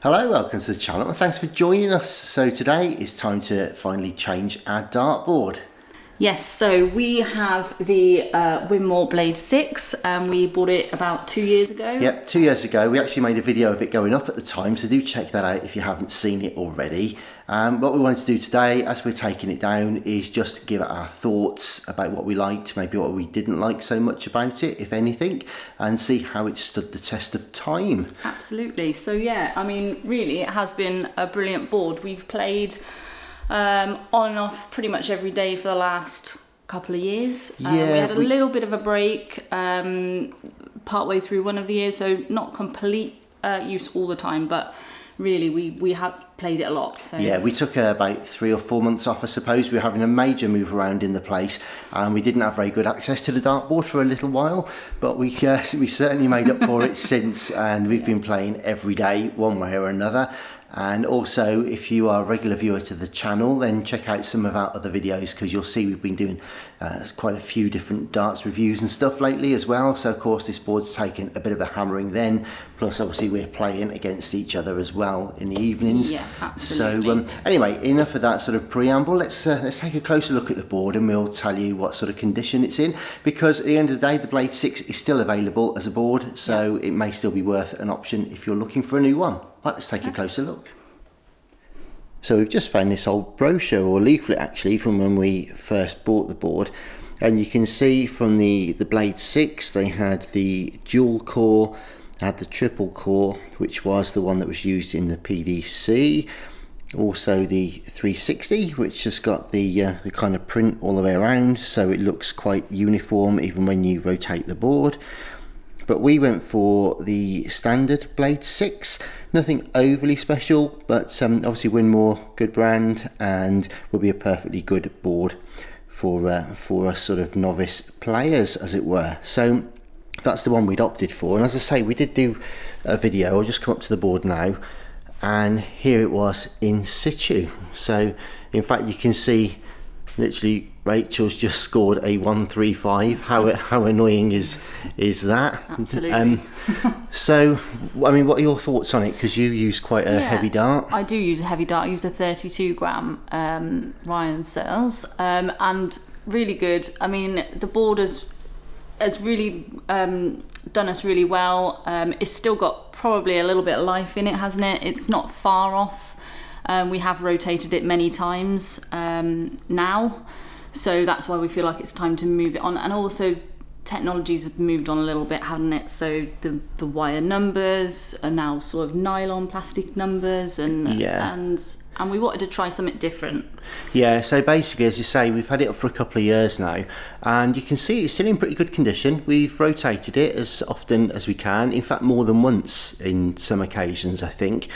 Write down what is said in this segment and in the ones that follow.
Hello, welcome to the channel and thanks for joining us. So today is time to finally change our dartboard. Yes, so we have the Winmau Blade 6 and we bought it about 2 years ago. Yep, 2 years ago. We actually made a video of it going up at the time, so do check that out if you haven't seen it already. What we wanted to do today, as we're taking it down, is just give it our thoughts about what we liked, maybe what we didn't like so much about it, if anything, and see how it stood the test of time. Absolutely. So yeah, I mean, really, it has been a brilliant board. We've played on and off pretty much every day for the last couple of years. We had a little bit of a break partway through one of the years, so not complete use all the time, but really we have played it a lot. So yeah, we took about 3 or 4 months off, I suppose. We were having a major move around in the place and we didn't have very good access to the dartboard for a little while, but we certainly made up for it since, and we've been playing every day one way or another. And also, if you are a regular viewer to the channel, then check out some of our other videos, because you'll see we've been doing quite a few different darts reviews and stuff lately as well. So of course this board's taken a bit of a hammering then, plus obviously we're playing against each other as well in the evenings. Yeah, absolutely. So anyway, enough of that sort of preamble. Let's take a closer look at the board and we'll tell you what sort of condition it's in, because at the end of the day the Blade 6 is still available as a board, so it may still be worth an option if you're looking for a new one. Right, let's take a closer look. So we've just found this old brochure, or leaflet actually, from when we first bought the board, and you can see from the Blade 6 they had the dual core, had the triple core, which was the one that was used in the PDC, also the 360, which has got the kind of print all the way around, so it looks quite uniform even when you rotate the board. But we went for the standard Blade 6, nothing overly special, but obviously Winmau, good brand, and will be a perfectly good board for us sort of novice players, as it were. So that's the one we'd opted for, and as I say, we did do a video. I'll just come up to the board now, and here it was in situ. So in fact you can see literally Rachel's just scored a 135. How annoying is that? Absolutely. So I mean, what are your thoughts on it, because you use quite a heavy dart? I do use a heavy dart. I use a 32 gram Ryan Searles, and really good. I mean, the board has really done us really well. It's still got probably a little bit of life in it, hasn't it? It's not far off. We have rotated it many times now, so that's why we feel like it's time to move it on. And also technologies have moved on a little bit, haven't it? So the wire numbers are now sort of nylon plastic numbers, and we wanted to try something different. Yeah, so basically, as you say, we've had it up for a couple of years now, and you can see it's still in pretty good condition. We've rotated it as often as we can, in fact more than once in some occasions, I think.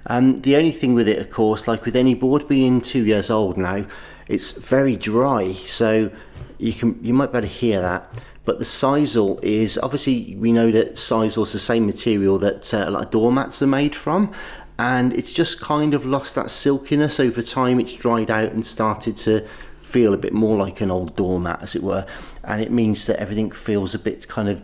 The only thing with it, of course, like with any board being 2 years old now, it's very dry, so you might better hear that. But the sisal is, obviously we know that sisal is the same material that a lot of doormats are made from, and it's just kind of lost that silkiness over time. It's dried out and started to feel a bit more like an old doormat, as it were, and it means that everything feels a bit kind of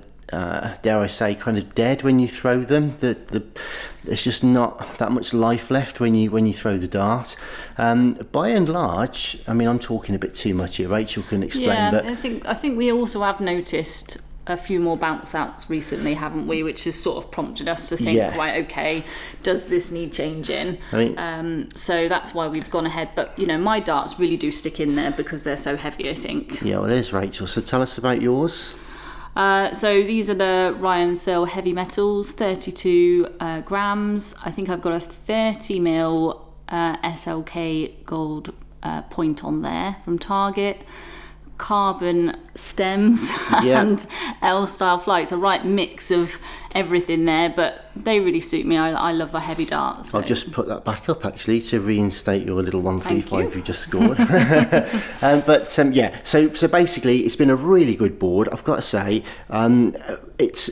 dare I say, kind of dead when you throw them. There's just not that much life left when you throw the dart. By and large, I mean, I'm talking a bit too much here. Rachel can explain. Yeah, but I think we also have noticed a few more bounce outs recently, haven't we? Which has sort of prompted us to think, right, okay, does this need changing? I mean, so that's why we've gone ahead. But you know, my darts really do stick in there because they're so heavy, I think. Yeah, well, there's Rachel. So tell us about yours. So these are the Ryan Searle heavy metals, 32 grams. I think I've got a 30 mil SLK gold point on there from Target. Carbon stems and L-style flights, a right mix of everything there, but they really suit me. I love a heavy dart. So. I'll just put that back up actually to reinstate your little 135 you just scored. Yeah, so basically it's been a really good board, I've got to say. It's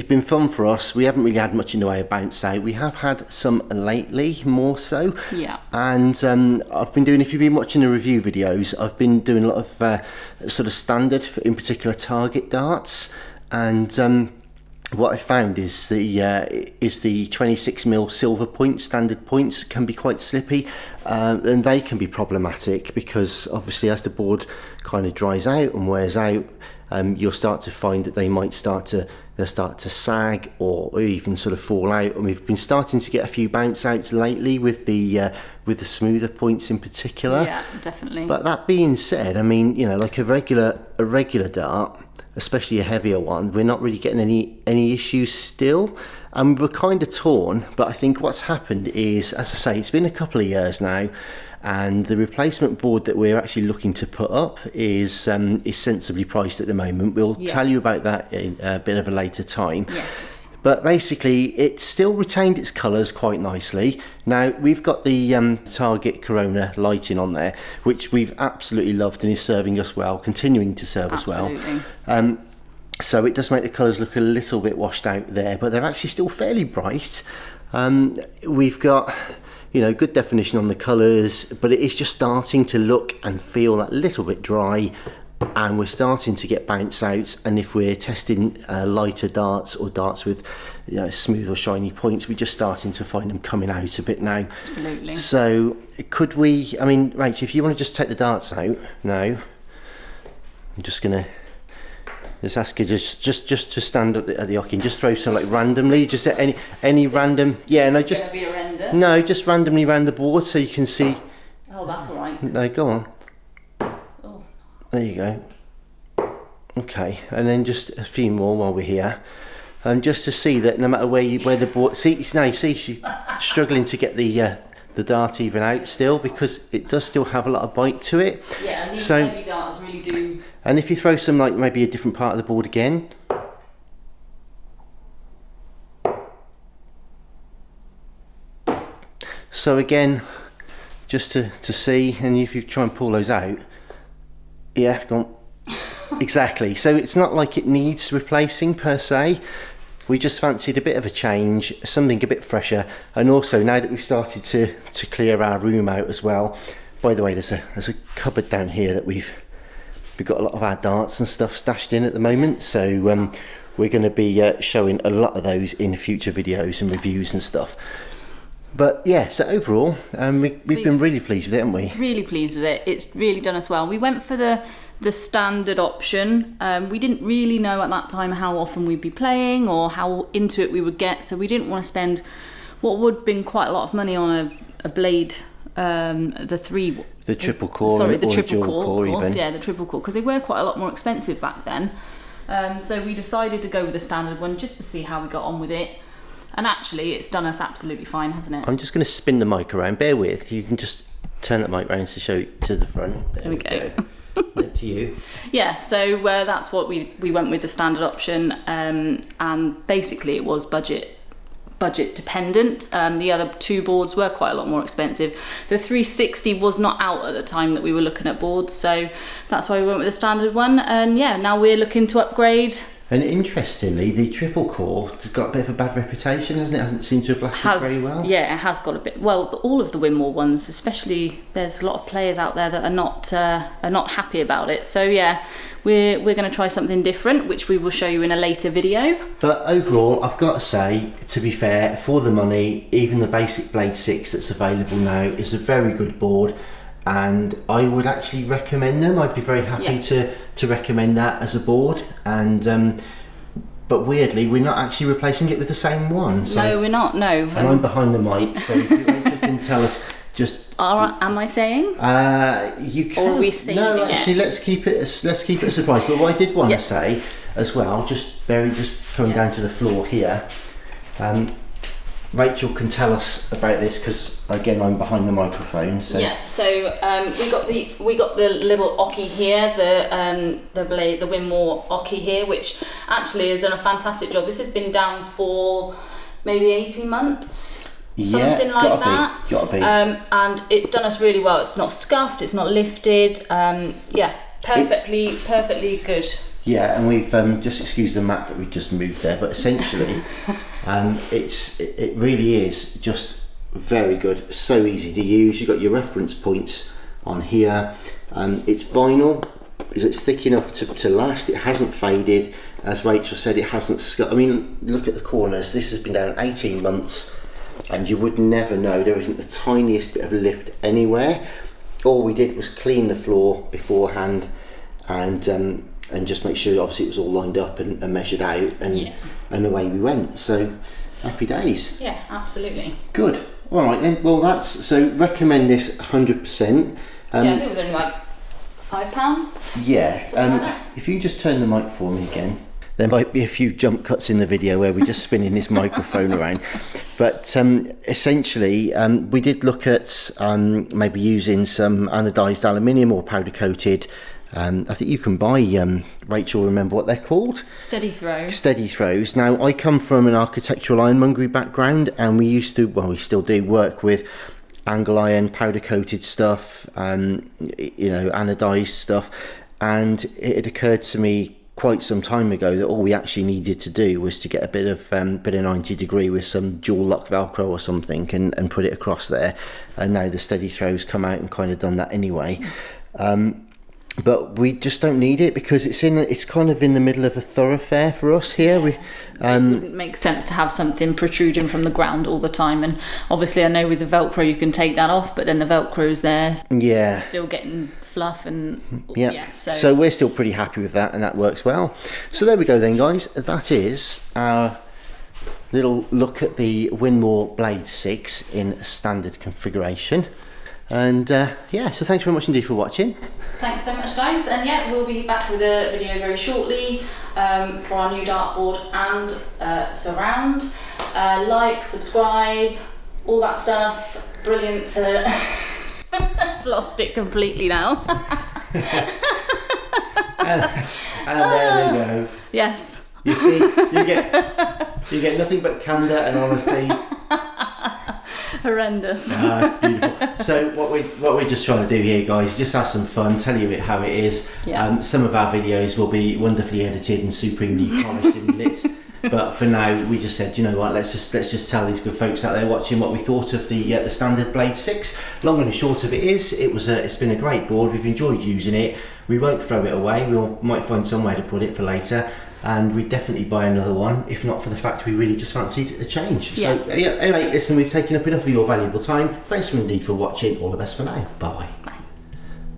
been fun for us. We haven't really had much in the way of bounce out. We have had some lately, more so. Yeah. And I've been doing, if you've been watching the review videos, I've been doing a lot of sort of standard, in particular Target darts. And what I found is the 26mm silver points, standard points, can be quite slippy, and they can be problematic because obviously as the board kind of dries out and wears out, you'll start to find that they'll start to sag or even sort of fall out. And we've been starting to get a few bounce outs lately with the smoother points in particular. Yeah, definitely. But that being said, I mean, you know, like a regular dart, especially a heavier one, we're not really getting any issues still. And we're kind of torn, but I think what's happened is, as I say, it's been a couple of years now, and the replacement board that we're actually looking to put up is sensibly priced at the moment. We'll tell you about that in a bit of a later time. Yes. But basically, it still retained its colours quite nicely. Now, we've got the Target Corona lighting on there, which we've absolutely loved and is serving us well, continuing to serve us well. So it does make the colours look a little bit washed out there, but they're actually still fairly bright. We've got, you know, good definition on the colours, but it is just starting to look and feel a little bit dry, and we're starting to get bounce outs. And if we're testing lighter darts or darts with, you know, smooth or shiny points, we're just starting to find them coming out a bit now. Absolutely. So could we, I mean, Rach, if you want to just take the darts out now, I'm just gonna ask you just to stand at the hockey and just throw some like randomly, just at any random, just randomly around the board so you can see. Oh, that's all right. No, go on. Oh. There you go. Okay, and then just a few more while we're here, just to see that no matter where the board. See she's struggling to get the dart even out still, because it does still have a lot of bite to it. Yeah, and these heavy darts really do. And if you throw some like maybe a different part of the board again. So again, just to see, and if you try and pull those out, yeah, go on. Exactly. So it's not like it needs replacing per se. We just fancied a bit of a change, something a bit fresher, and also now that we've started to clear our room out as well. By the way, there's a cupboard down here that we've got a lot of our darts and stuff stashed in at the moment. So we're going to be showing a lot of those in future videos and reviews and stuff. But yeah, so overall, we've been really pleased with it, haven't we? Really pleased with it. It's really done us well. We went for the standard option. We didn't really know at that time how often we'd be playing or how into it we would get, so we didn't want to spend what would have been quite a lot of money on a blade, the triple core, or the triple core even. Yeah, the triple core, because they were quite a lot more expensive back then. So we decided to go with the standard one just to see how we got on with it. And actually, it's done us absolutely fine, hasn't it? I'm just going to spin the mic around. Bear with. You can just turn that mic around to show it to the front. There we go. Up to you. Yeah, so that's what we went with, the standard option, and basically it was budget dependent. The other two boards were quite a lot more expensive. The 360 was not out at the time that we were looking at boards, so that's why we went with the standard one. And yeah, now we're looking to upgrade. And interestingly, the triple core has got a bit of a bad reputation, hasn't it? Hasn't seemed to have lasted very well. Yeah, it has got a bit. Well, all of the Winmau ones, especially, there's a lot of players out there that are not happy about it. So yeah, we're going to try something different, which we will show you in a later video. But overall, I've got to say, to be fair, for the money, even the basic Blade 6 that's available now is a very good board. And I would actually recommend them. I'd be very happy to recommend that as a board. And but weirdly, we're not actually replacing it with the same one. So, no, we're not. No. And I'm behind the mic, so if you can tell us just. Am I saying? You can. Or are we saying? No, actually, let's keep it a surprise. But what I did want to say as well, just coming down to the floor here. Rachel can tell us about this because again I'm behind the microphone. So. Yeah, so we got the little Oche here, the blade, the Winmau Oche here, which actually has done a fantastic job. This has been down for maybe 18 months, something like that. Gotta be. And it's done us really well. It's not scuffed, it's not lifted. Yeah, perfectly good. Yeah, and we've just excused the map that we just moved there, but essentially, it really is just very good. So easy to use. You've got your reference points on here. It's vinyl, it's thick enough to last. It hasn't faded, as Rachel said, it hasn't scut. I mean, look at the corners. This has been down 18 months, and you would never know. There isn't the tiniest bit of lift anywhere. All we did was clean the floor beforehand, and just make sure obviously it was all lined up and measured out, and away we went. So happy days. Yeah, absolutely. Good. All right then. Well, that's so. Recommend this 100%. Yeah, I think it was only like £5. Yeah. If you just turn the mic for me again. There might be a few jump cuts in the video where we're just spinning this microphone around, but essentially we did look at maybe using some anodised aluminium or powder coated. I think you can buy, Rachel, remember what they're called? Steady throws. Steady throws. Now, I come from an architectural ironmongery background, and we used to, well, we still do work with angle iron, powder coated stuff, anodised stuff, and it had occurred to me quite some time ago that all we actually needed to do was to get a bit of 90 degree with some dual lock velcro or something and put it across there, and now the steady throws come out and kind of done that anyway. But we just don't need it because it's kind of in the middle of a thoroughfare for us here. It wouldn't make sense to have something protruding from the ground all the time, and obviously I know with the velcro you can take that off, but then the velcro's there, still getting fluff, and so we're still pretty happy with that, and that works well. So there we go then, guys. That is our little look at the Winmau Blade 6 in standard configuration. And so thanks very much indeed for watching. Thanks so much, guys, and we'll be back with a video very shortly for our new dartboard and surround. Like, subscribe, all that stuff. Brilliant. I've lost it completely now. and there we go. Yes. You see, you get nothing but candour and honesty. Horrendous. Beautiful. So what we're just trying to do here, guys, is just have some fun, tell you a bit how it is. Some of our videos will be wonderfully edited and supremely polished and lit. But for now, we just said, you know what, let's just tell these good folks out there watching what we thought of the standard Blade 6. Long and short of it is, it's been a great board. We've enjoyed using it. We won't throw it away. We might find somewhere to put it for later. And we'd definitely buy another one, if not for the fact we really just fancied a change. So anyway, listen, we've taken up enough of your valuable time. Thanks indeed for watching. All the best for now. Bye.